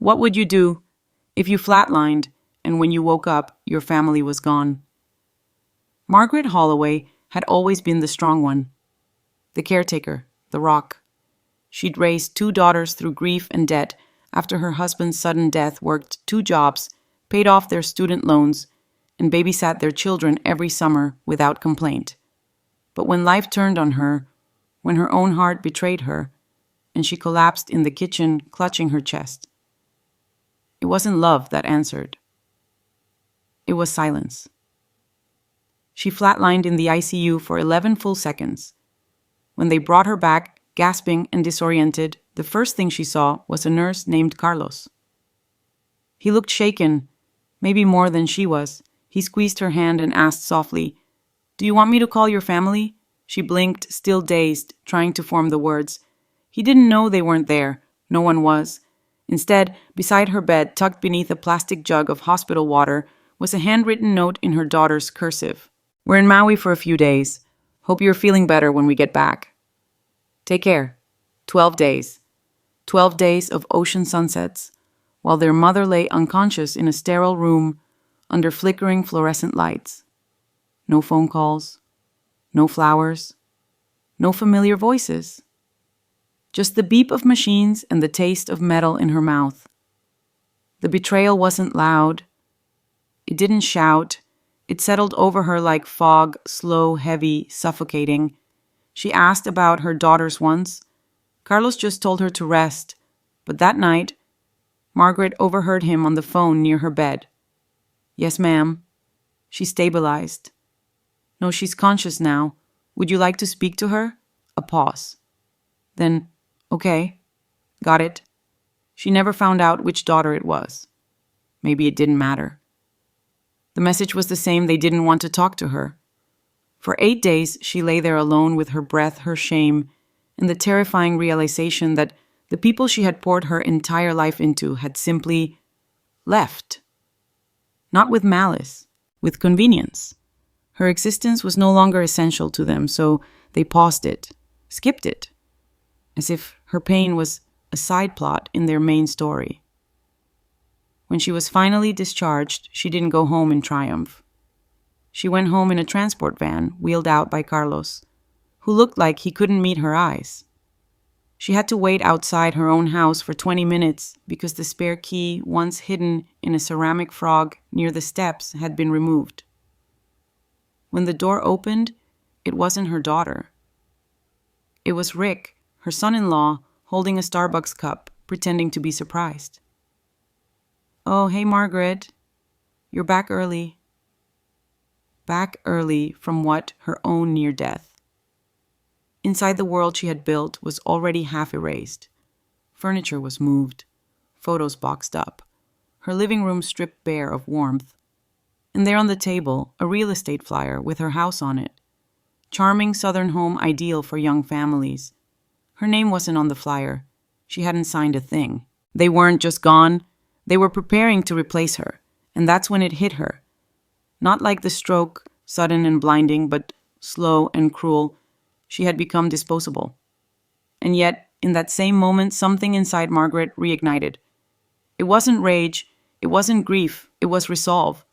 What would you do if you flatlined and when you woke up, your family was gone? Margaret Holloway had always been the strong one, the caretaker, the rock. She'd raised 2 daughters through grief and debt after her husband's sudden death, worked 2 jobs, paid off their student loans, and babysat their children every summer without complaint. But when life turned on her, when her own heart betrayed her, and she collapsed in the kitchen, clutching her chest, it wasn't love that answered. It was silence. She flatlined in the ICU for 11 full seconds. When they brought her back, gasping and disoriented, the first thing she saw was a nurse named Carlos. He looked shaken, maybe more than she was. He squeezed her hand and asked softly, "Do you want me to call your family?" She blinked, still dazed, trying to form the words. He didn't know they weren't there. No one was. Instead, beside her bed, tucked beneath a plastic jug of hospital water, was a handwritten note in her daughter's cursive. "We're in Maui for a few days. Hope you're feeling better when we get back. Take care. 12 days. 12 days of ocean sunsets, while their mother lay unconscious in a sterile room under flickering fluorescent lights. No phone calls. No flowers. No familiar voices. Just the beep of machines and the taste of metal in her mouth. The betrayal wasn't loud. It didn't shout. It settled over her like fog, slow, heavy, suffocating. She asked about her daughters once. Carlos just told her to rest, but that night, Margaret overheard him on the phone near her bed. "Yes, ma'am." She stabilized. "No, she's conscious now. Would you like to speak to her?" A pause. Then, "Okay, got it." She never found out which daughter it was. Maybe it didn't matter. The message was the same: they didn't want to talk to her. For 8 days, she lay there alone with her breath, her shame, and the terrifying realization that the people she had poured her entire life into had simply left. Not with malice, with convenience. Her existence was no longer essential to them, so they paused it, skipped it, as if her pain was a side plot in their main story. When she was finally discharged, she didn't go home in triumph. She went home in a transport van, wheeled out by Carlos, who looked like he couldn't meet her eyes. She had to wait outside her own house for 20 minutes because the spare key, once hidden in a ceramic frog near the steps, had been removed. When the door opened, it wasn't her daughter. It was Rick, her son-in-law, holding a Starbucks cup, pretending to be surprised. "Oh, hey, Margaret. You're back early." Back early from what? Her own near death. Inside the world she had built was already half erased. Furniture was moved, photos boxed up, her living room stripped bare of warmth. And there on the table, a real estate flyer with her house on it. Charming southern home ideal for young families. Her name wasn't on the flyer. She hadn't signed a thing. They weren't just gone. They were preparing to replace her, and that's when it hit her. Not like the stroke, sudden and blinding, but slow and cruel. She had become disposable. And yet, in that same moment, something inside Margaret reignited. It wasn't rage, it wasn't grief, it was resolve.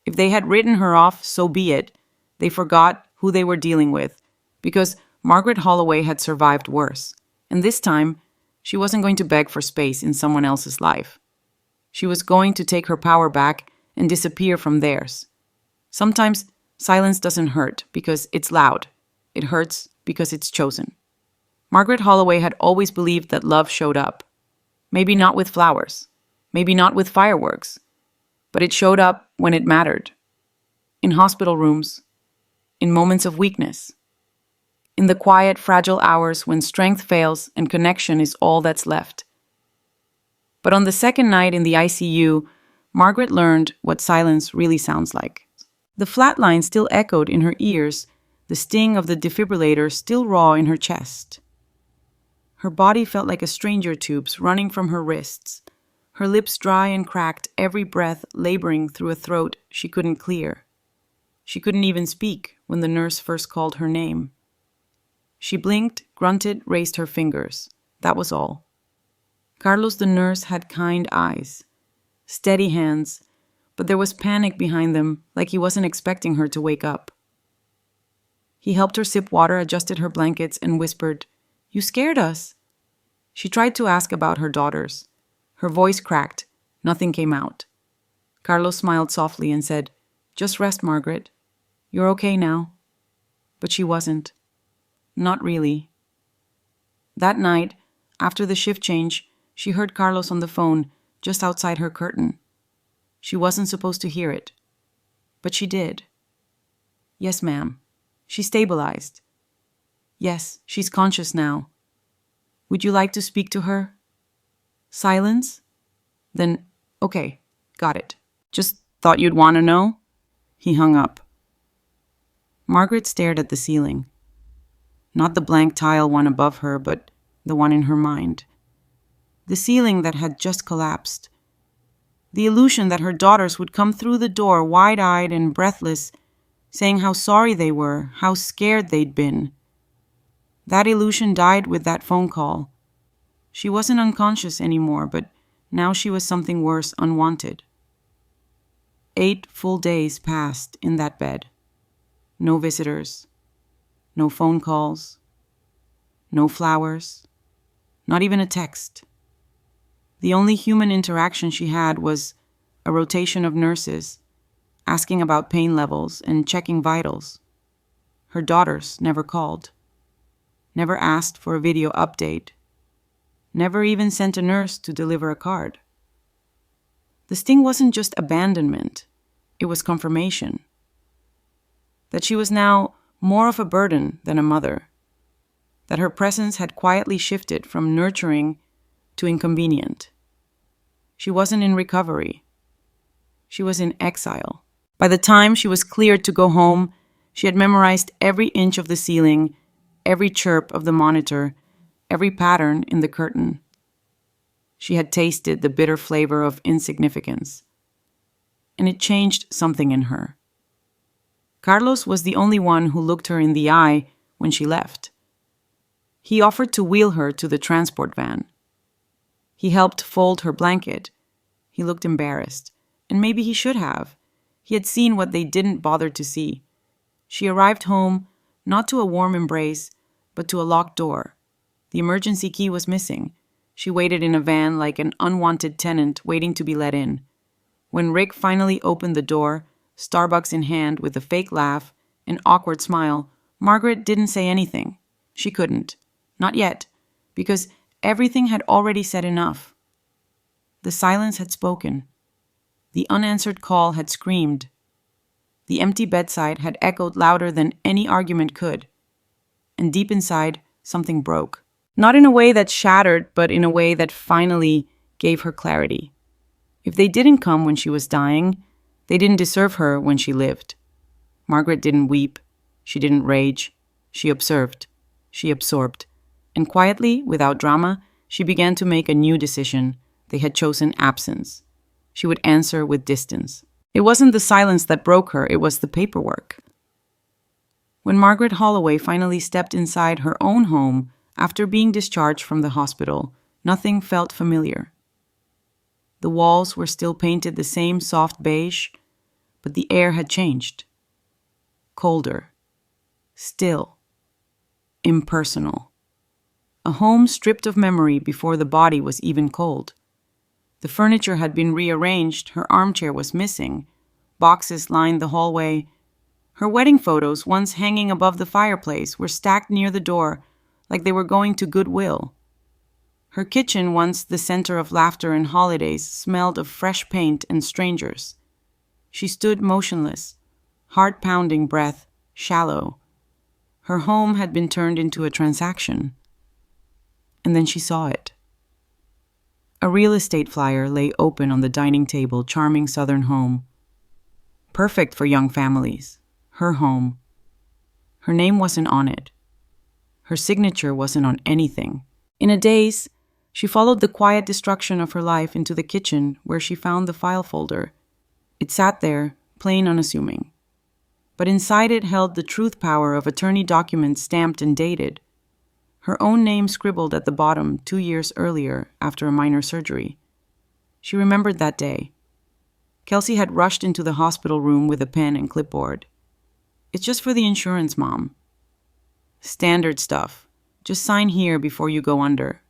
If they had written her off, so be it. They forgot who they were dealing with, because Margaret Holloway had survived worse. And this time, she wasn't going to beg for space in someone else's life. She was going to take her power back and disappear from theirs. Sometimes silence doesn't hurt because it's loud. It hurts because it's chosen. Margaret Holloway had always believed that love showed up. Maybe not with flowers, maybe not with fireworks, but it showed up when it mattered. In hospital rooms, in moments of weakness, in the quiet, fragile hours when strength fails and connection is all that's left. But on the second night in the ICU, Margaret learned what silence really sounds like. The flatline still echoed in her ears, the sting of the defibrillator still raw in her chest. Her body felt like a stranger tube's running from her wrists, her lips dry and cracked, every breath laboring through a throat she couldn't clear. She couldn't even speak when the nurse first called her name. She blinked, grunted, raised her fingers. That was all. Carlos the nurse had kind eyes, steady hands, but there was panic behind them, like he wasn't expecting her to wake up. He helped her sip water, adjusted her blankets, and whispered, "You scared us." She tried to ask about her daughters. Her voice cracked. Nothing came out. Carlos smiled softly and said, "Just rest, Margaret. You're okay now." But she wasn't. Not really. That night, after the shift change, she heard Carlos on the phone just outside her curtain. She wasn't supposed to hear it. But she did. "Yes, ma'am. She stabilized. Yes, she's conscious now. Would you like to speak to her?" Silence? Then, "Okay, got it. Just thought you'd want to know." He hung up. Margaret stared at the ceiling. Not the blank tile one above her, but the one in her mind. The ceiling that had just collapsed. The illusion that her daughters would come through the door wide-eyed and breathless, saying how sorry they were, how scared they'd been. That illusion died with that phone call. She wasn't unconscious anymore, but now she was something worse, unwanted. 8 full days passed in that bed. No visitors, no phone calls, no flowers, not even a text. The only human interaction she had was a rotation of nurses, asking about pain levels and checking vitals. Her daughters never called, never asked for a video update, never even sent a nurse to deliver a card. The sting wasn't just abandonment, it was confirmation. That she was now more of a burden than a mother. That her presence had quietly shifted from nurturing to inconvenient. She wasn't in recovery. She was in exile. By the time she was cleared to go home, she had memorized every inch of the ceiling, every chirp of the monitor, every pattern in the curtain. She had tasted the bitter flavor of insignificance. And it changed something in her. Carlos was the only one who looked her in the eye when she left. He offered to wheel her to the transport van. He helped fold her blanket. He looked embarrassed, and maybe he should have. He had seen what they didn't bother to see. She arrived home, not to a warm embrace, but to a locked door. The emergency key was missing. She waited in a van like an unwanted tenant waiting to be let in. When Rick finally opened the door, Starbucks in hand with a fake laugh, an awkward smile, Margaret didn't say anything. She couldn't. Not yet, because everything had already said enough. The silence had spoken. The unanswered call had screamed. The empty bedside had echoed louder than any argument could. And deep inside, something broke. Not in a way that shattered, but in a way that finally gave her clarity. If they didn't come when she was dying, they didn't deserve her when she lived. Margaret didn't weep. She didn't rage. She observed. She absorbed. And quietly, without drama, she began to make a new decision. They had chosen absence. She would answer with distance. It wasn't the silence that broke her, it was the paperwork. When Margaret Holloway finally stepped inside her own home after being discharged from the hospital, nothing felt familiar. The walls were still painted the same soft beige, but the air had changed. Colder. Still. Impersonal. A home stripped of memory before the body was even cold. The furniture had been rearranged, her armchair was missing. Boxes lined the hallway. Her wedding photos, once hanging above the fireplace, were stacked near the door, like they were going to Goodwill. Her kitchen, once the center of laughter and holidays, smelled of fresh paint and strangers. She stood motionless, heart-pounding breath, shallow. Her home had been turned into a transaction. And then she saw it. A real estate flyer lay open on the dining table, charming southern home. Perfect for young families. Her home. Her name wasn't on it. Her signature wasn't on anything. In a daze, she followed the quiet destruction of her life into the kitchen where she found the file folder. It sat there, plain unassuming. But inside it held the truth power of attorney documents stamped and dated. Her own name scribbled at the bottom 2 years earlier after a minor surgery. She remembered that day. Kelsey had rushed into the hospital room with a pen and clipboard. "It's just for the insurance, Mom." "Standard stuff. Just sign here before you go under."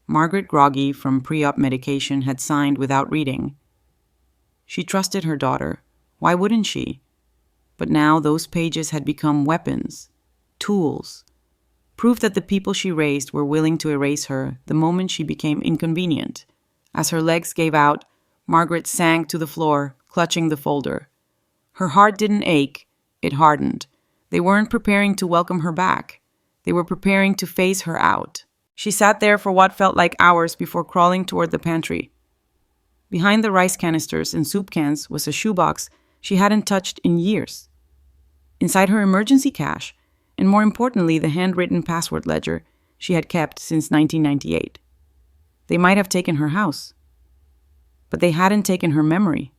Margaret, groggy from pre-op medication, had signed without reading. She trusted her daughter. Why wouldn't she? But now those pages had become weapons, tools, proof that the people she raised were willing to erase her the moment she became inconvenient. As her legs gave out, Margaret sank to the floor, clutching the folder. Her heart didn't ache, it hardened. They weren't preparing to welcome her back. They were preparing to phase her out. She sat there for what felt like hours before crawling toward the pantry. Behind the rice canisters and soup cans was a shoebox she hadn't touched in years. Inside her emergency cash, and more importantly, the handwritten password ledger she had kept since 1998. They might have taken her house, but they hadn't taken her memory.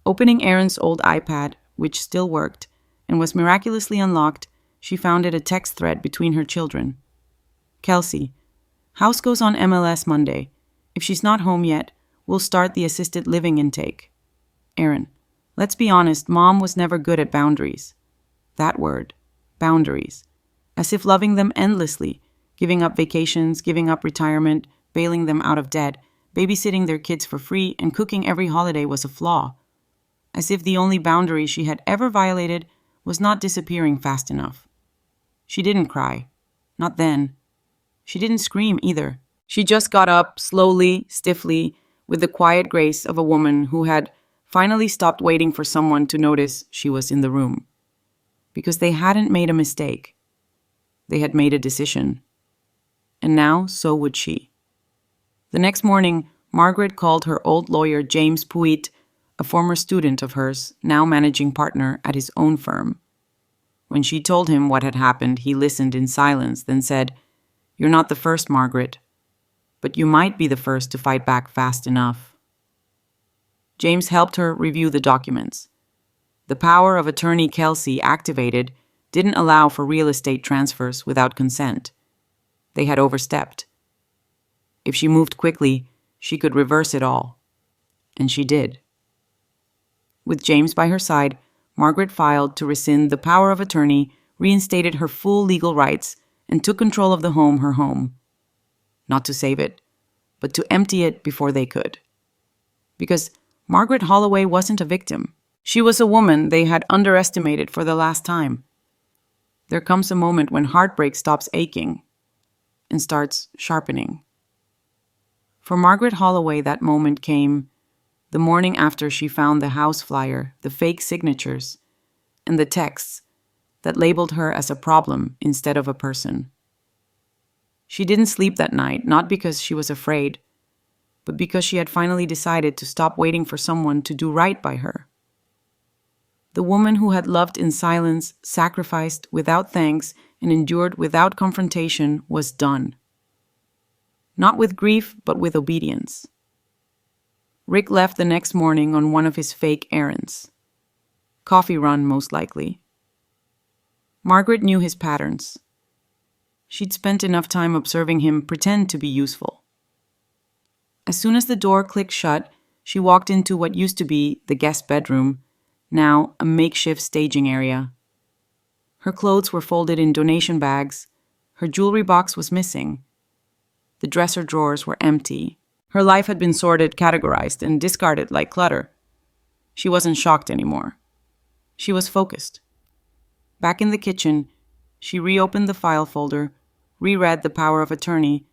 Opening Erin's old iPad, which still worked, and was miraculously unlocked, she found it a text thread between her children. "Kelsey, house goes on MLS Monday. If she's not home yet, we'll start the assisted living intake. Erin, let's be honest, Mom was never good at boundaries." That word, boundaries. As if loving them endlessly, giving up vacations, giving up retirement, bailing them out of debt, babysitting their kids for free, and cooking every holiday was a flaw. As if the only boundary she had ever violated was not disappearing fast enough. She didn't cry. Not then. She didn't scream either. She just got up, slowly, stiffly, with the quiet grace of a woman who had finally stopped waiting for someone to notice she was in the room. Because they hadn't made a mistake. They had made a decision. And now, so would she. The next morning, Margaret called her old lawyer James Puit, a former student of hers, now managing partner at his own firm. When she told him what had happened, he listened in silence, then said, "You're not the first, Margaret, but you might be the first to fight back fast enough." James helped her review the documents. The power of attorney Kelsey activated didn't allow for real estate transfers without consent. They had overstepped. If she moved quickly, she could reverse it all. And she did. With James by her side, Margaret filed to rescind the power of attorney, reinstated her full legal rights, and took control of the home, her home. Not to save it, but to empty it before they could. Because Margaret Holloway wasn't a victim. She was a woman they had underestimated for the last time. There comes a moment when heartbreak stops aching and starts sharpening. For Margaret Holloway, that moment came the morning after she found the house flyer, the fake signatures, and the texts that labeled her as a problem instead of a person. She didn't sleep that night, not because she was afraid, but because she had finally decided to stop waiting for someone to do right by her. The woman who had loved in silence, sacrificed without thanks, and endured without confrontation was done. Not with grief, but with obedience. Rick left the next morning on one of his fake errands. Coffee run, most likely. Margaret knew his patterns. She'd spent enough time observing him pretend to be useful. As soon as the door clicked shut, she walked into what used to be the guest bedroom, now a makeshift staging area. Her clothes were folded in donation bags. Her jewelry box was missing. The dresser drawers were empty. Her life had been sorted, categorized, and discarded like clutter. She wasn't shocked anymore. She was focused. Back in the kitchen, she reopened the file folder, reread the power of attorney,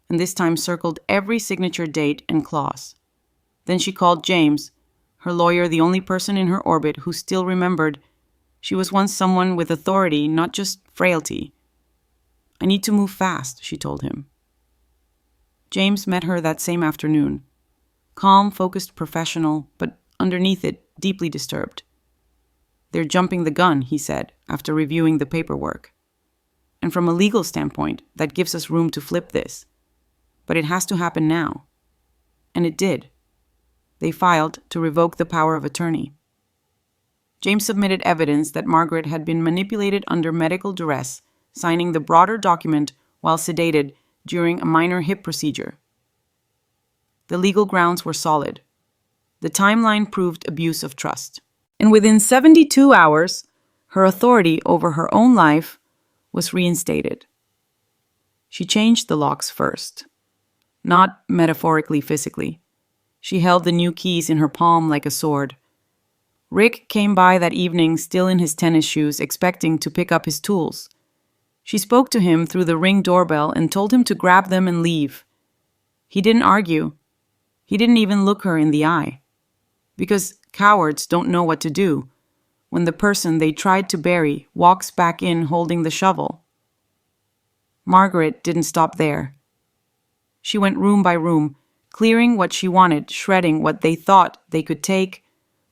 and this time circled every signature date and clause. Then she called James, her lawyer, the only person in her orbit who still remembered she was once someone with authority, not just frailty. "I need to move fast," she told him. James met her that same afternoon. Calm, focused, professional, but underneath it, deeply disturbed. "They're jumping the gun," he said, after reviewing the paperwork. "And from a legal standpoint, that gives us room to flip this. But it has to happen now." And it did. They filed to revoke the power of attorney. James submitted evidence that Margaret had been manipulated under medical duress signing the broader document while sedated during a minor hip procedure. The legal grounds were solid. The timeline proved abuse of trust. And within 72 hours, her authority over her own life was reinstated. She changed the locks first, not metaphorically, physically. She held the new keys in her palm like a sword. Rick came by that evening still in his tennis shoes, expecting to pick up his tools. She spoke to him through the Ring doorbell and told him to grab them and leave. He didn't argue. He didn't even look her in the eye. Because cowards don't know what to do when the person they tried to bury walks back in holding the shovel. Margaret didn't stop there. She went room by room, clearing what she wanted, shredding what they thought they could take,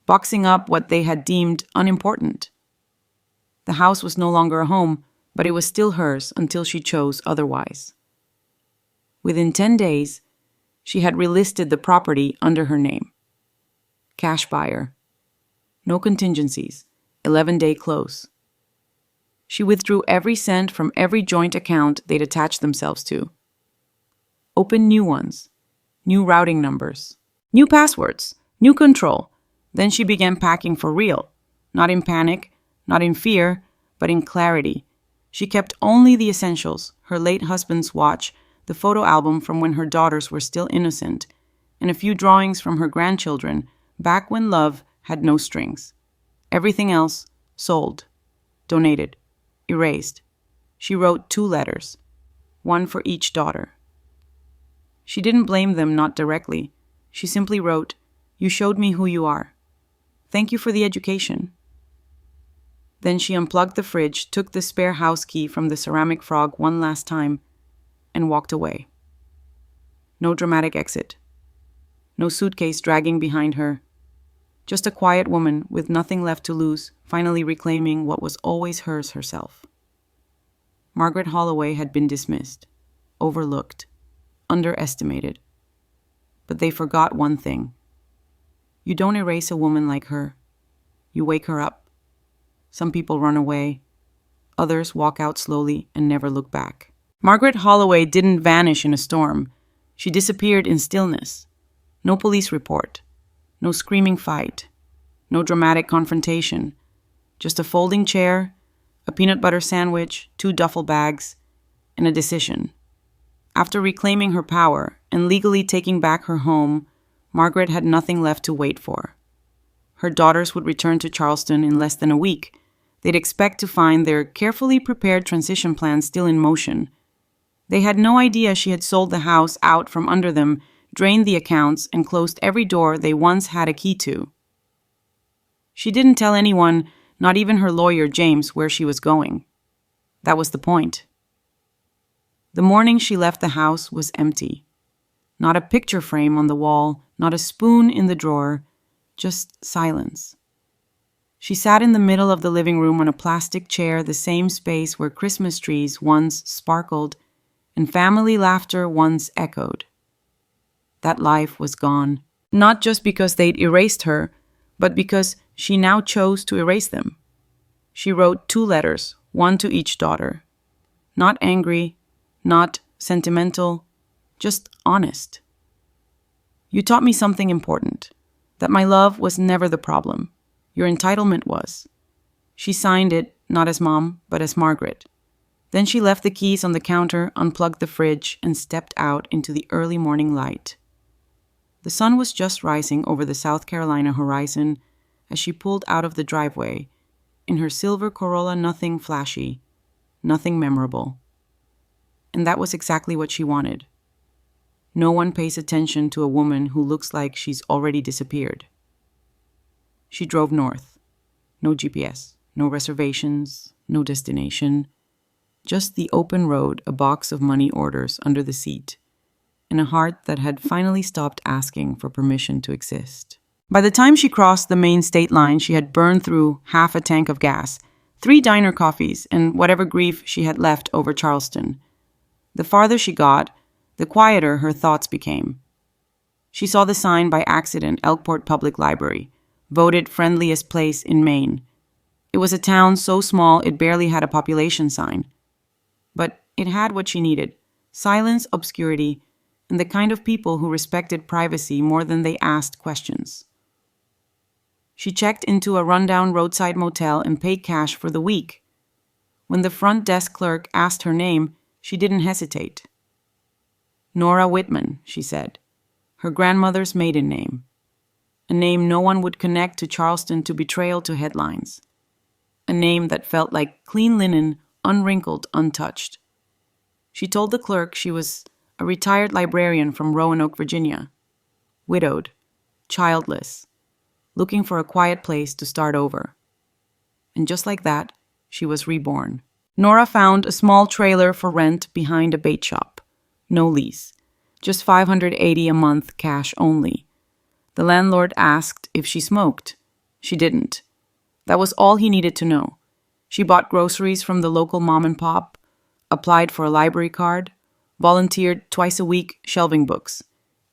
boxing up what they had deemed unimportant. The house was no longer a home, but it was still hers until she chose otherwise. Within 10 days, she had relisted the property under her name. Cash buyer. No contingencies. 11-day close. She withdrew every cent from every joint account they'd attached themselves to. Opened new ones. New routing numbers. New passwords. New control. Then she began packing for real. Not in panic, not in fear, but in clarity. She kept only the essentials, her late husband's watch, the photo album from when her daughters were still innocent, and a few drawings from her grandchildren, back when love had no strings. Everything else, sold, donated, erased. She wrote 2 letters, one for each daughter. She didn't blame them, not directly. She simply wrote, "You showed me who you are. Thank you for the education." Then she unplugged the fridge, took the spare house key from the ceramic frog one last time, and walked away. No dramatic exit. No suitcase dragging behind her. Just a quiet woman with nothing left to lose, finally reclaiming what was always hers herself. Margaret Holloway had been dismissed, overlooked, underestimated. But they forgot one thing. You don't erase a woman like her. You wake her up. Some people run away. Others walk out slowly and never look back. Margaret Holloway didn't vanish in a storm. She disappeared in stillness. No police report. No screaming fight. No dramatic confrontation. Just a folding chair, a peanut butter sandwich, 2 duffel bags, and a decision. After reclaiming her power and legally taking back her home, Margaret had nothing left to wait for. Her daughters would return to Charleston in less than a week. They'd expect to find their carefully prepared transition plan still in motion. They had no idea she had sold the house out from under them, drained the accounts, and closed every door they once had a key to. She didn't tell anyone, not even her lawyer James, where she was going. That was the point. The morning she left the house was empty. Not a picture frame on the wall, not a spoon in the drawer, just silence. She sat in the middle of the living room on a plastic chair, the same space where Christmas trees once sparkled and family laughter once echoed. That life was gone, not just because they'd erased her, but because she now chose to erase them. She wrote 2 letters, one to each daughter. Not angry, not sentimental, just honest. You taught me something important, that my love was never the problem. Your entitlement was. She signed it, not as Mom, but as Margaret. Then she left the keys on the counter, unplugged the fridge, and stepped out into the early morning light. The sun was just rising over the South Carolina horizon as she pulled out of the driveway, in her silver Corolla, nothing flashy, nothing memorable. And that was exactly what she wanted. No one pays attention to a woman who looks like she's already disappeared. She drove north. No GPS, no reservations, no destination. Just the open road, a box of money orders under the seat, and a heart that had finally stopped asking for permission to exist. By the time she crossed the main state line, she had burned through half a tank of gas, 3 diner coffees, and whatever grief she had left over Charleston. The farther she got, the quieter her thoughts became. She saw the sign by accident, Elkport Public Library, voted friendliest place in Maine. It was a town so small it barely had a population sign. But it had what she needed: silence, obscurity, and the kind of people who respected privacy more than they asked questions. She checked into a rundown roadside motel and paid cash for the week. When the front desk clerk asked her name, she didn't hesitate. Nora Whitman, she said, her grandmother's maiden name. A name no one would connect to Charleston to betrayal to headlines. A name that felt like clean linen, unwrinkled, untouched. She told the clerk she was a retired librarian from Roanoke, Virginia. Widowed, childless, looking for a quiet place to start over. And just like that, she was reborn. Nora found a small trailer for rent behind a bait shop. No lease. Just $580 a month, cash only. The landlord asked if she smoked. She didn't. That was all he needed to know. She bought groceries from the local mom and pop, applied for a library card, volunteered twice a week shelving books,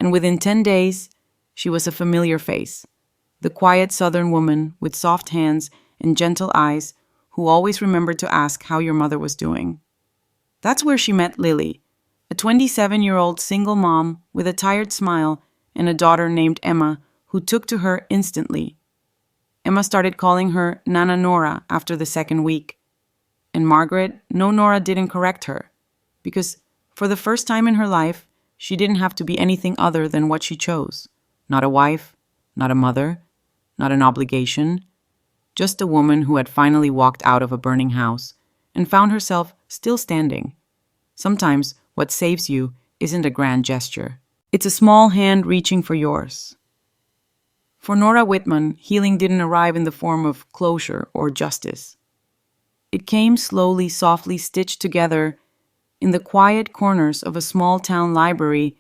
and within 10 days, she was a familiar face. The quiet southern woman with soft hands and gentle eyes who always remembered to ask how your mother was doing. That's where she met Lily, a 27-year-old single mom with a tired smile and a daughter named Emma who took to her instantly. Emma started calling her Nana Nora after the second week. And Margaret, no, Nora didn't correct her, because for the first time in her life, she didn't have to be anything other than what she chose. Not a wife, not a mother, not an obligation, just a woman who had finally walked out of a burning house and found herself still standing. Sometimes what saves you isn't a grand gesture. It's a small hand reaching for yours. For Nora Whitman, healing didn't arrive in the form of closure or justice. It came slowly, softly stitched together in the quiet corners of a small town library,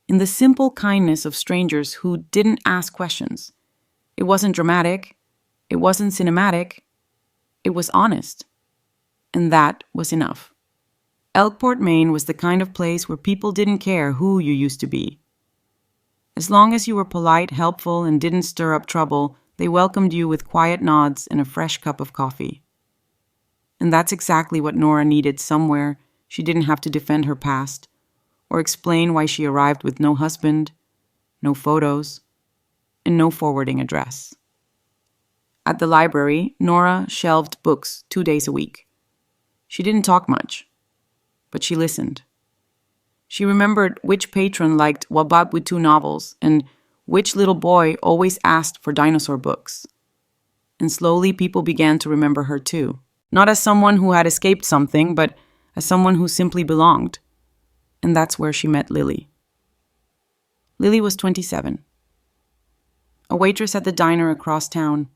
in the simple kindness of strangers who didn't ask questions. It wasn't dramatic. It wasn't cinematic. It was honest. And that was enough. Elkport, Maine was the kind of place where people didn't care who you used to be. As long as you were polite, helpful, and didn't stir up trouble, they welcomed you with quiet nods and a fresh cup of coffee. And that's exactly what Nora needed somewhere. She didn't have to defend her past or explain why she arrived with no husband, no photos, and no forwarding address. At the library, Nora shelved books 2 days a week. She didn't talk much, but she listened. She remembered which patron liked Wabab with 2 novels and which little boy always asked for dinosaur books. And slowly people began to remember her too. Not as someone who had escaped something, but as someone who simply belonged. And that's where she met Lily. Lily was 27. A waitress at the diner across town.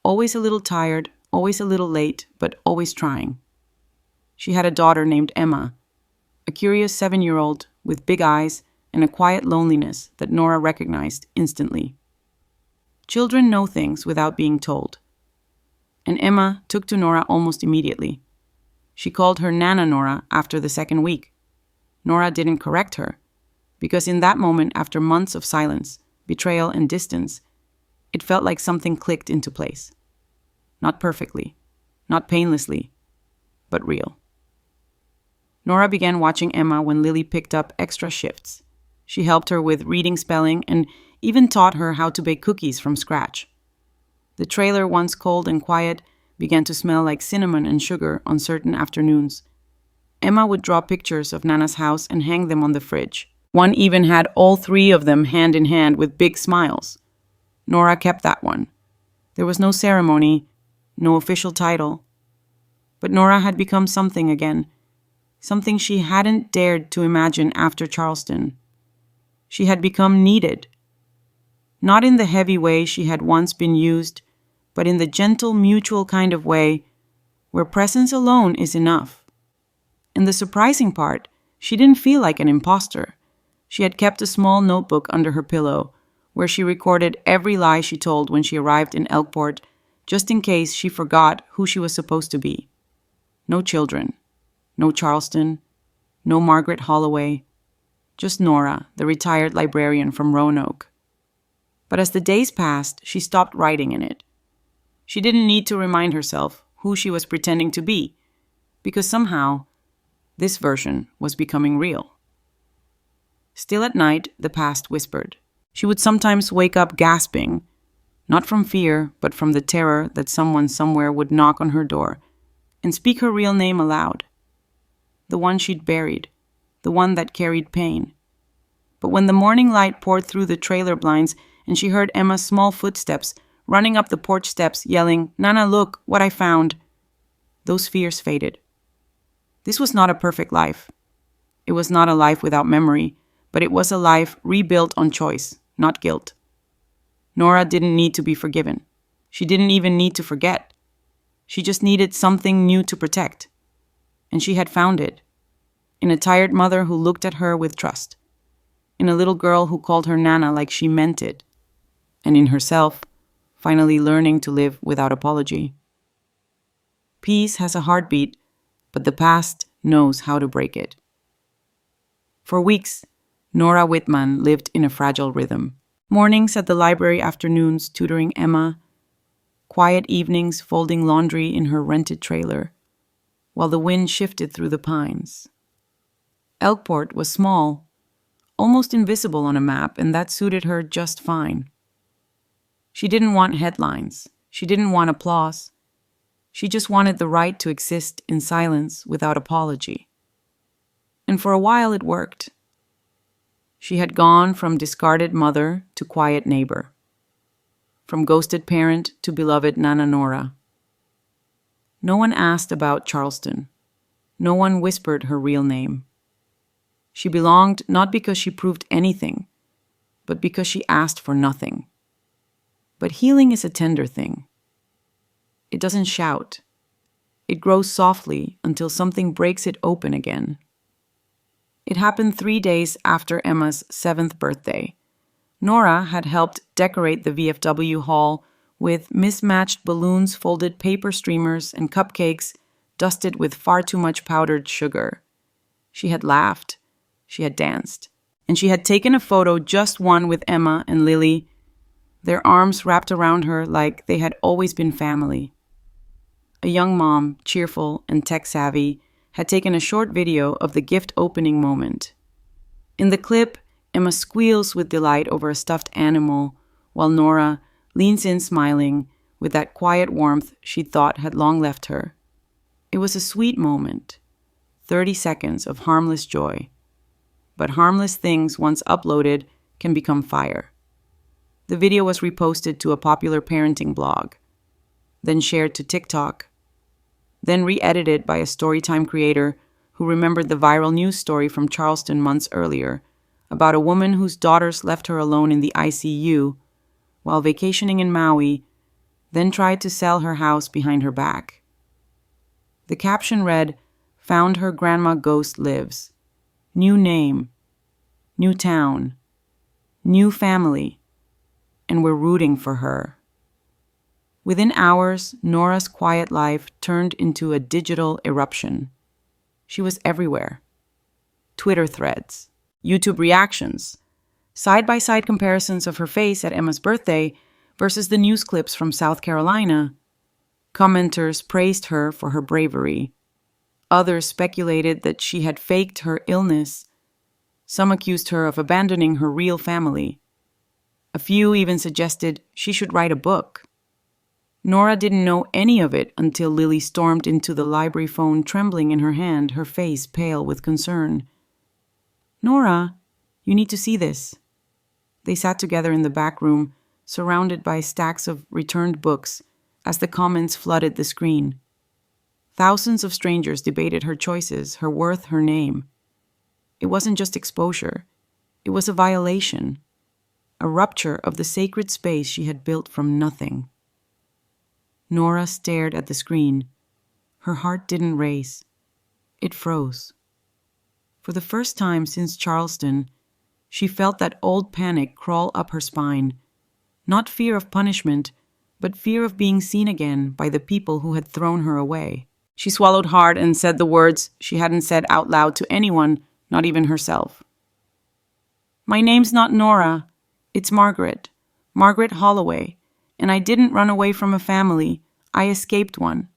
Always a little tired, always a little late, but always trying. She had a daughter named Emma, a curious 7-year-old with big eyes and a quiet loneliness that Nora recognized instantly. Children know things without being told. And Emma took to Nora almost immediately. She called her Nana Nora after the second week. Nora didn't correct her, because in that moment, after months of silence, betrayal, and distance, it felt like something clicked into place. Not perfectly, not painlessly, but real. Nora began watching Emma when Lily picked up extra shifts. She helped her with reading, spelling, and even taught her how to bake cookies from scratch. The trailer, once cold and quiet, began to smell like cinnamon and sugar on certain afternoons. Emma would draw pictures of Nana's house and hang them on the fridge. One even had all 3 of them hand in hand with big smiles. Nora kept that one. There was no ceremony, no official title. But Nora had become something again, something she hadn't dared to imagine after Charleston. She had become needed. Not in the heavy way she had once been used, but in the gentle, mutual kind of way where presence alone is enough. And the surprising part, she didn't feel like an imposter. She had kept a small notebook under her pillow where she recorded every lie she told when she arrived in Elkport, just in case she forgot who she was supposed to be. No children, no Charleston, no Margaret Holloway, just Nora, the retired librarian from Roanoke. But as the days passed, she stopped writing in it. She didn't need to remind herself who she was pretending to be, because somehow This version was becoming real. Still at night, the past whispered. She would sometimes wake up gasping, not from fear, but from the terror that someone somewhere would knock on her door and speak her real name aloud. The one she'd buried, the one that carried pain. But when the morning light poured through the trailer blinds and she heard Emma's small footsteps running up the porch steps, yelling, "Nana, look, what I found," those fears faded. This was not a perfect life. It was not a life without memory, but it was a life rebuilt on choice, not guilt. Nora didn't need to be forgiven. She didn't even need to forget. She just needed something new to protect. And she had found it. In a tired mother who looked at her with trust. In a little girl who called her Nana like she meant it. And in herself, finally learning to live without apology. Peace has a heartbeat, but the past knows how to break it. For weeks, Nora Whitman lived in a fragile rhythm. Mornings at the library, afternoons tutoring Emma, quiet evenings folding laundry in her rented trailer, while the wind shifted through the pines. Elkport was small, almost invisible on a map, and that suited her just fine. She didn't want headlines. She didn't want applause. She just wanted the right to exist in silence without apology. And for a while it worked. She had gone from discarded mother to quiet neighbor, from ghosted parent to beloved Nana Nora. No one asked about Charleston. No one whispered her real name. She belonged not because she proved anything, but because she asked for nothing. But healing is a tender thing. It doesn't shout. It grows softly until something breaks it open again. It happened 3 days after Emma's 7th birthday. Nora had helped decorate the VFW hall with mismatched balloons, folded paper streamers, and cupcakes dusted with far too much powdered sugar. She had laughed. She had danced. And she had taken a photo, just one, with Emma and Lily, their arms wrapped around her like they had always been family. A young mom, cheerful and tech-savvy, had taken a short video of the gift opening moment. In the clip, Emma squeals with delight over a stuffed animal, while Nora leans in smiling with that quiet warmth she thought had long left her. It was a sweet moment, 30 seconds of harmless joy. But harmless things, once uploaded, can become fire. The video was reposted to a popular parenting blog, then shared to TikTok, then re-edited by a Storytime creator who remembered the viral news story from Charleston months earlier about a woman whose daughters left her alone in the ICU while vacationing in Maui, then tried to sell her house behind her back. The caption read, "Found her grandma ghost lives. New name, new town, new family, and we're rooting for her." Within hours, Nora's quiet life turned into a digital eruption. She was everywhere. Twitter threads, YouTube reactions, side-by-side comparisons of her face at Emma's birthday versus the news clips from South Carolina. Commenters praised her for her bravery. Others speculated that she had faked her illness. Some accused her of abandoning her real family. A few even suggested she should write a book. Nora didn't know any of it until Lily stormed into the library phone, trembling in her hand, her face pale with concern. "Nora, you need to see this." They sat together in the back room, surrounded by stacks of returned books, as the comments flooded the screen. Thousands of strangers debated her choices, her worth, her name. It wasn't just exposure. It was a violation, a rupture of the sacred space she had built from nothing. Nora stared at the screen. Her heart didn't race. It froze. For the first time since Charleston, she felt that old panic crawl up her spine. Not fear of punishment, but fear of being seen again by the people who had thrown her away. She swallowed hard and said the words she hadn't said out loud to anyone, not even herself. "My name's not Nora. It's Margaret. Margaret Holloway. And I didn't run away from a family. I escaped one.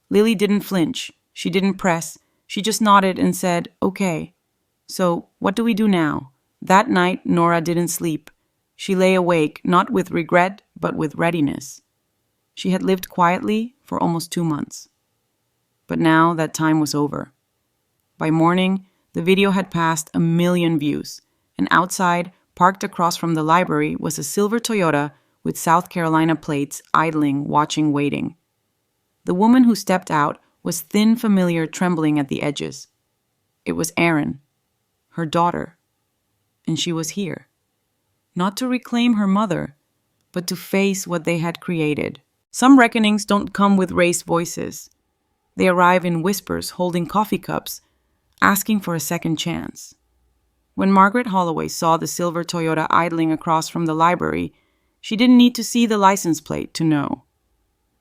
Lily didn't flinch. She didn't press. She just nodded and said, "Okay. So, what do we do now?" That night, Nora didn't sleep. She lay awake, not with regret, but with readiness. She had lived quietly for almost 2 months. But now that time was over. By morning, the video had passed 1 million views, and outside, parked across from the library, was a silver Toyota with South Carolina plates idling, watching, waiting. The woman who stepped out was thin, familiar, trembling at the edges. It was Erin, her daughter, and she was here. Not to reclaim her mother, but to face what they had created. Some reckonings don't come with raised voices. They arrive in whispers, holding coffee cups, asking for a second chance. When Margaret Holloway saw the silver Toyota idling across from the library, she didn't need to see the license plate to know.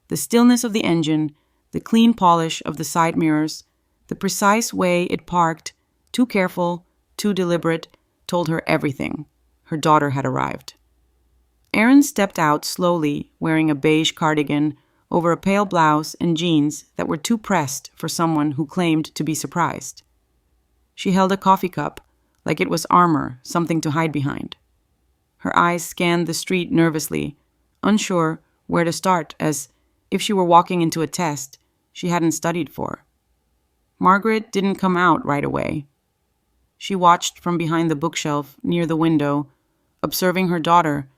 The stillness of the engine, the clean polish of the side mirrors, the precise way it parked, too careful, too deliberate, told her everything. Her daughter had arrived. Erin stepped out slowly, wearing a beige cardigan over a pale blouse and jeans that were too pressed for someone who claimed to be surprised. She held a coffee cup, like it was armor, something to hide behind. Her eyes scanned the street nervously, unsure where to start, as if she were walking into a test she hadn't studied for. Margaret didn't come out right away. She watched from behind the bookshelf near the window, observing her daughter,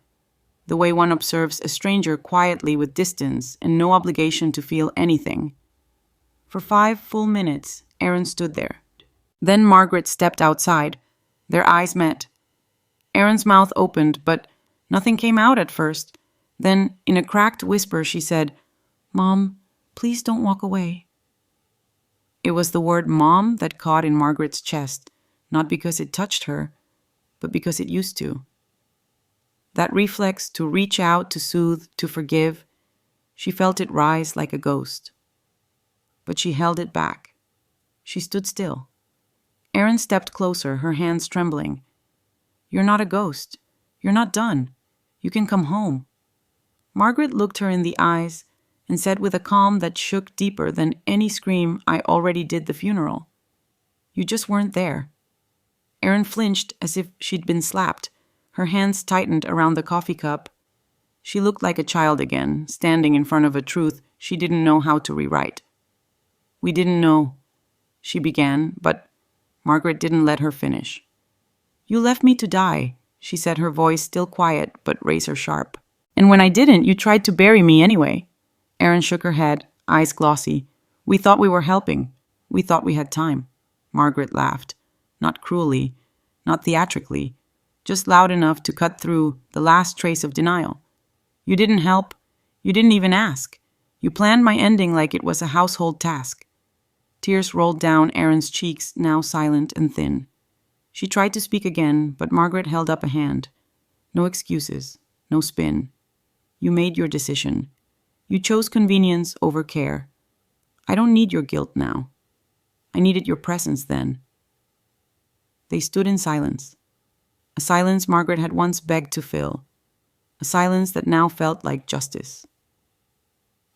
the way one observes a stranger quietly with distance and no obligation to feel anything. For 5 full minutes, Erin stood there. Then Margaret stepped outside. Their eyes met. Erin's mouth opened, but nothing came out at first. Then, in a cracked whisper, she said, "Mom, please don't walk away." It was the word "mom" that caught in Margaret's chest, not because it touched her, but because it used to. That reflex to reach out, to soothe, to forgive, she felt it rise like a ghost. But she held it back. She stood still. Erin stepped closer, her hands trembling. "You're not a ghost. You're not done. You can come home." Margaret looked her in the eyes and said with a calm that shook deeper than any scream I already did the funeral, "You just weren't there." Erin flinched as if she'd been slapped. Her hands tightened around the coffee cup. She looked like a child again, standing in front of a truth she didn't know how to rewrite. "We didn't know," she began, but Margaret didn't let her finish. "You left me to die," she said, her voice still quiet but razor sharp. "And when I didn't, you tried to bury me anyway." Erin shook her head, eyes glossy. "We thought we were helping. We thought we had time." Margaret laughed, not cruelly, not theatrically, just loud enough to cut through the last trace of denial. "You didn't help. You didn't even ask. You planned my ending like it was a household task." Tears rolled down Erin's cheeks, now silent and thin. She tried to speak again, but Margaret held up a hand. "No excuses, no spin. You made your decision. You chose convenience over care. I don't need your guilt now. I needed your presence then." They stood in silence. A silence Margaret had once begged to fill. A silence that now felt like justice.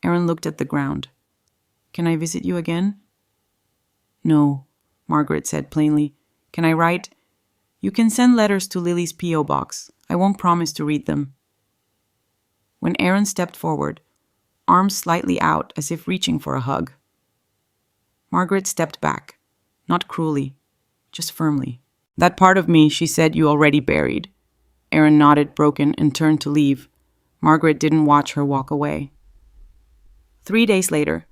Erin looked at the ground. "Can I visit you again?" "No," Margaret said plainly. "Can I write?" "You can send letters to Lily's P.O. box. I won't promise to read them." When Erin stepped forward, arms slightly out as if reaching for a hug, Margaret stepped back, not cruelly, just firmly. "That part of me," she said, "you already buried." Erin nodded, broken, and turned to leave. Margaret didn't watch her walk away. 3 days later,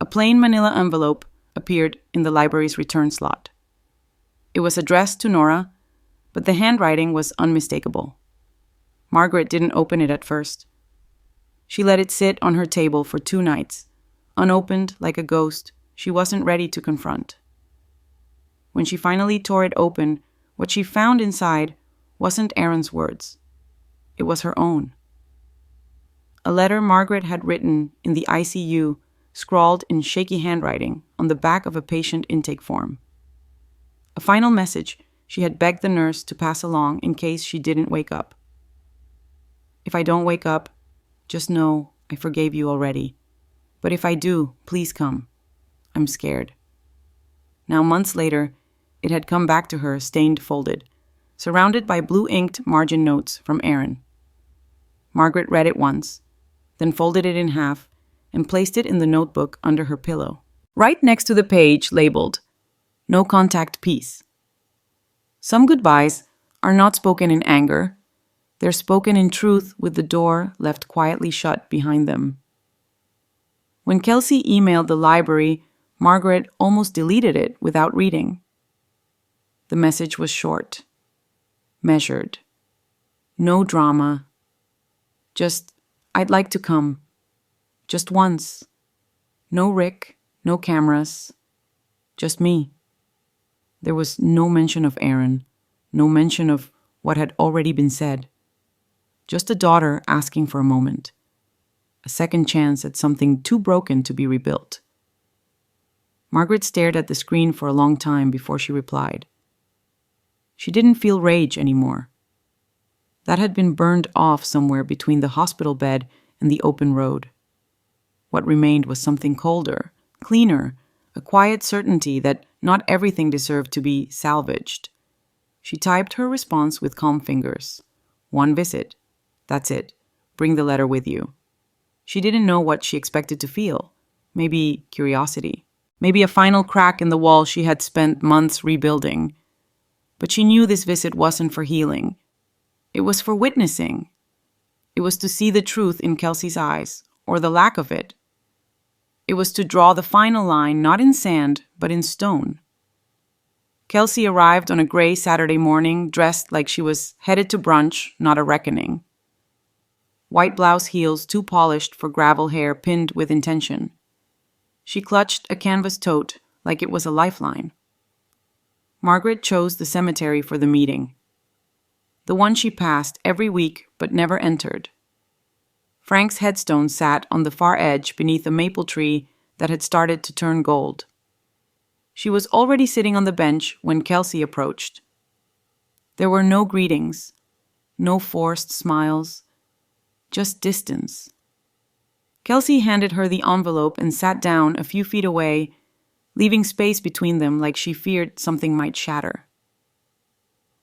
a plain manila envelope appeared in the library's return slot. It was addressed to Nora, but the handwriting was unmistakable. Margaret didn't open it at first. She let it sit on her table for 2 nights, unopened like a ghost she wasn't ready to confront. When she finally tore it open, what she found inside wasn't Erin's words. It was her own. A letter Margaret had written in the ICU, scrawled in shaky handwriting on the back of a patient intake form. A final message she had begged the nurse to pass along in case she didn't wake up. "If I don't wake up, just know I forgave you already. But if I do, please come. I'm scared." Now, months later, it had come back to her, stained, folded, surrounded by blue-inked margin notes from Aaron. Margaret read it once, then folded it in half and placed it in the notebook under her pillow, right next to the page labeled, "No Contact Peace." Some goodbyes are not spoken in anger. They're spoken in truth with the door left quietly shut behind them. When Kelsey emailed the library, Margaret almost deleted it without reading. The message was short, measured, no drama. Just, "I'd like to come. Just once. No Rick, no cameras. Just me." There was no mention of Aaron, no mention of what had already been said. Just a daughter asking for a moment, a second chance at something too broken to be rebuilt. Margaret stared at the screen for a long time before she replied. She didn't feel rage anymore. That had been burned off somewhere between the hospital bed and the open road. What remained was something colder, cleaner, a quiet certainty that not everything deserved to be salvaged. She typed her response with calm fingers. "One visit. That's it. Bring the letter with you." She didn't know what she expected to feel. Maybe curiosity. Maybe a final crack in the wall she had spent months rebuilding. But she knew this visit wasn't for healing. It was for witnessing. It was to see the truth in Kelsey's eyes, or the lack of it. It was to draw the final line not in sand, but in stone. Kelsey arrived on a gray Saturday morning, dressed like she was headed to brunch, not a reckoning. White blouse heels too polished for gravel hair pinned with intention. She clutched a canvas tote like it was a lifeline. Margaret chose the cemetery for the meeting. The one she passed every week but never entered. Frank's headstone sat on the far edge beneath a maple tree that had started to turn gold. She was already sitting on the bench when Kelsey approached. There were no greetings, no forced smiles, just distance. Kelsey handed her the envelope and sat down a few feet away, leaving space between them like she feared something might shatter.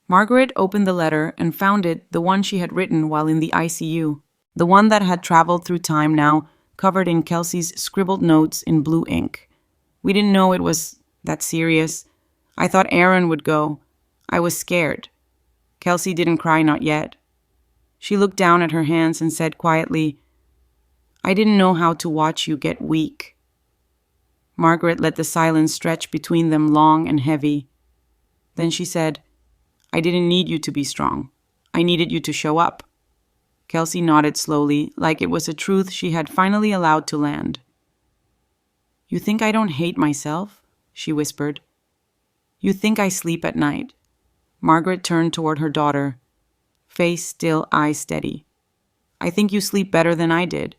Margaret opened the letter and found it the one she had written while in the ICU, the one that had traveled through time now covered in Kelsey's scribbled notes in blue ink. "We didn't know it was that serious. I thought Aaron would go. I was scared." Kelsey didn't cry, not yet. She looked down at her hands and said quietly, "I didn't know how to watch you get weak." Margaret let the silence stretch between them long and heavy. Then she said, "I didn't need you to be strong. I needed you to show up." Kelsey nodded slowly, like it was a truth she had finally allowed to land. "You think I don't hate myself?" she whispered. "You think I sleep at night?" Margaret turned toward her daughter, face still, eyes steady. "I think you sleep better than I did.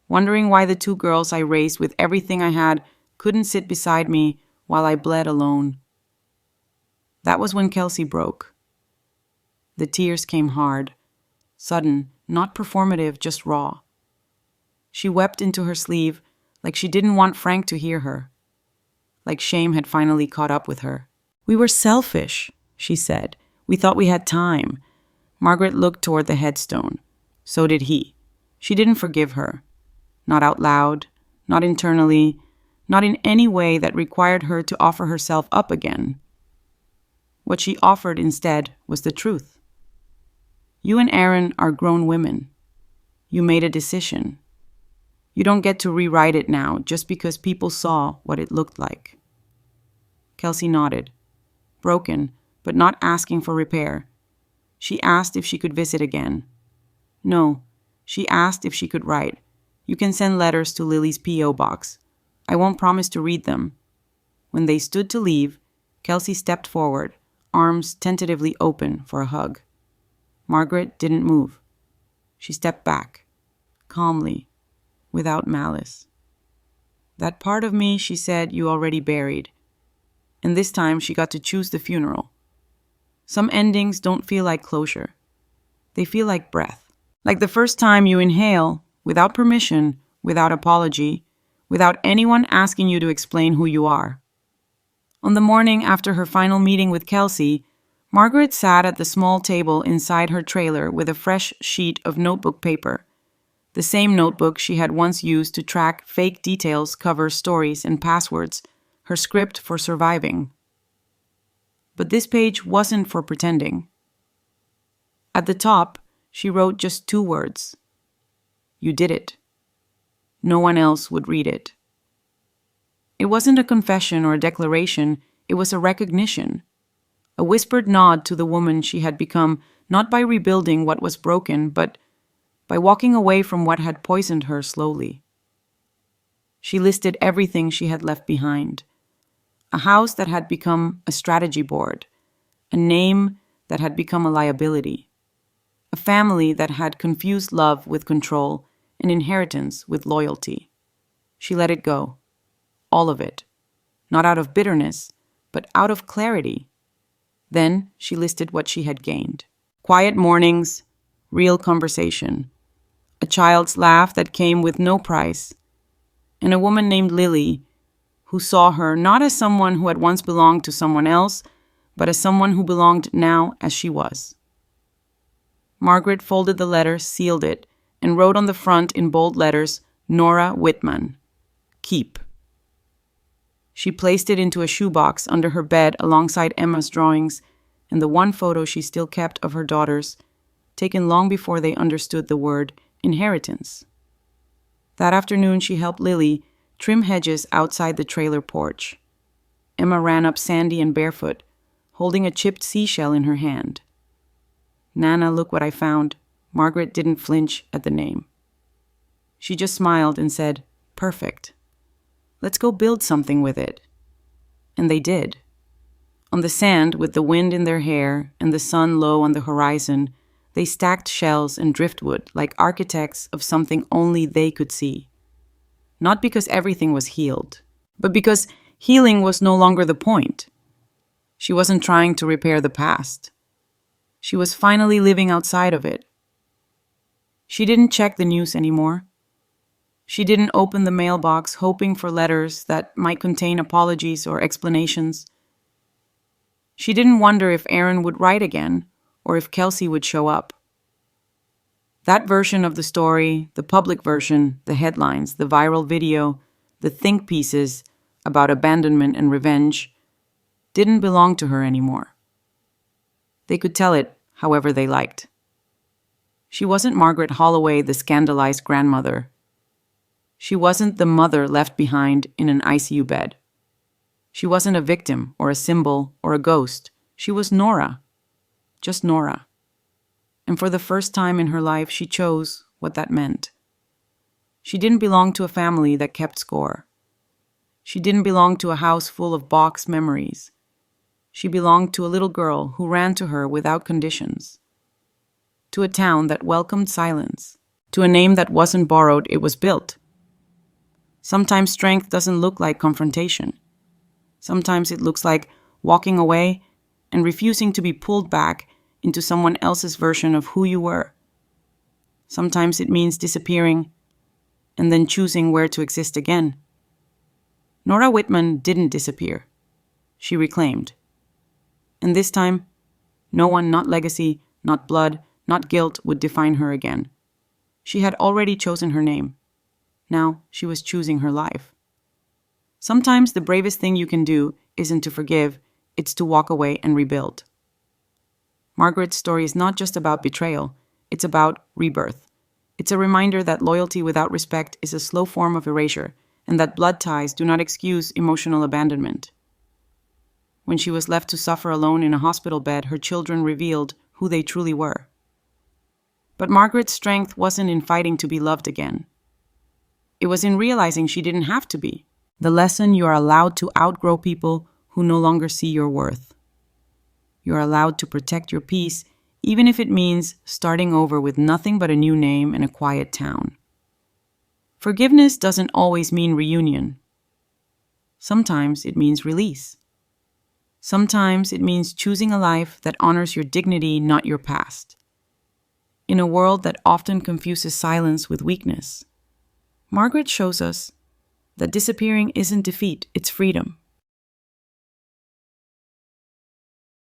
Wondering why the two girls I raised with everything I had couldn't sit beside me while I bled alone." That was when Kelsey broke. The tears came hard, sudden, not performative, just raw. She wept into her sleeve like she didn't want Frank to hear her, like shame had finally caught up with her. "We were selfish," she said. "We thought we had time." Margaret looked toward the headstone. So did he. She didn't forgive her. Not out loud, not internally, not in any way that required her to offer herself up again. What she offered instead was the truth. "You and Aaron are grown women. You made a decision. You don't get to rewrite it now just because people saw what it looked like." Kelsey nodded, broken, but not asking for repair. She asked if she could visit again. No, she asked if she could write. "You can send letters to Lily's P.O. box. I won't promise to read them." When they stood to leave, Kelsey stepped forward, arms tentatively open for a hug. Margaret didn't move. She stepped back, calmly, without malice. "That part of me," she said, "you already buried." And this time she got to choose the funeral. Some endings don't feel like closure. They feel like breath. Like the first time you inhale, without permission, without apology, without anyone asking you to explain who you are. On the morning after her final meeting with Kelsey, Margaret sat at the small table inside her trailer with a fresh sheet of notebook paper, the same notebook she had once used to track fake details, cover stories, and passwords, her script for surviving. But this page wasn't for pretending. At the top, she wrote just 2 words. You did it. No one else would read it. It wasn't a confession or a declaration, it was a recognition. A whispered nod to the woman she had become, not by rebuilding what was broken, but by walking away from what had poisoned her slowly. She listed everything she had left behind. A house that had become a strategy board, a name that had become a liability, a family that had confused love with control, an inheritance with loyalty. She let it go. All of it. Not out of bitterness, but out of clarity. Then she listed what she had gained. Quiet mornings, real conversation, a child's laugh that came with no price, and a woman named Lily who saw her not as someone who had once belonged to someone else, but as someone who belonged now as she was. Margaret folded the letter, sealed it, and wrote on the front in bold letters, Nora Whitman. Keep. She placed it into a shoebox under her bed alongside Emma's drawings and the one photo she still kept of her daughters, taken long before they understood the word inheritance. That afternoon she helped Lily trim hedges outside the trailer porch. Emma ran up sandy and barefoot, holding a chipped seashell in her hand. Nana, look what I found. Margaret didn't flinch at the name. She just smiled and said, perfect. Let's go build something with it. And they did. On the sand, with the wind in their hair and the sun low on the horizon, they stacked shells and driftwood like architects of something only they could see. Not because everything was healed, but because healing was no longer the point. She wasn't trying to repair the past. She was finally living outside of it. She didn't check the news anymore. She didn't open the mailbox hoping for letters that might contain apologies or explanations. She didn't wonder if Aaron would write again or if Kelsey would show up. That version of the story, the public version, the headlines, the viral video, the think pieces about abandonment and revenge, didn't belong to her anymore. They could tell it however they liked. She wasn't Margaret Holloway, the scandalized grandmother. She wasn't the mother left behind in an ICU bed. She wasn't a victim or a symbol or a ghost. She was Nora. Just Nora. And for the first time in her life, she chose what that meant. She didn't belong to a family that kept score. She didn't belong to a house full of box memories. She belonged to a little girl who ran to her without conditions. To a town that welcomed silence. To a name that wasn't borrowed, it was built. Sometimes strength doesn't look like confrontation. Sometimes it looks like walking away and refusing to be pulled back into someone else's version of who you were. Sometimes it means disappearing and then choosing where to exist again. Nora Whitman didn't disappear. She reclaimed. And this time, no one, not legacy, not blood, not guilt, would define her again. She had already chosen her name. Now she was choosing her life. Sometimes the bravest thing you can do isn't to forgive, it's to walk away and rebuild. Margaret's story is not just about betrayal, it's about rebirth. It's a reminder that loyalty without respect is a slow form of erasure, and that blood ties do not excuse emotional abandonment. When she was left to suffer alone in a hospital bed, her children revealed who they truly were. But Margaret's strength wasn't in fighting to be loved again. It was in realizing she didn't have to be. The lesson: you are allowed to outgrow people who no longer see your worth. You are allowed to protect your peace, even if it means starting over with nothing but a new name and a quiet town. Forgiveness doesn't always mean reunion. Sometimes it means release. Sometimes it means choosing a life that honors your dignity, not your past. In a world that often confuses silence with weakness, Margaret shows us that disappearing isn't defeat, it's freedom.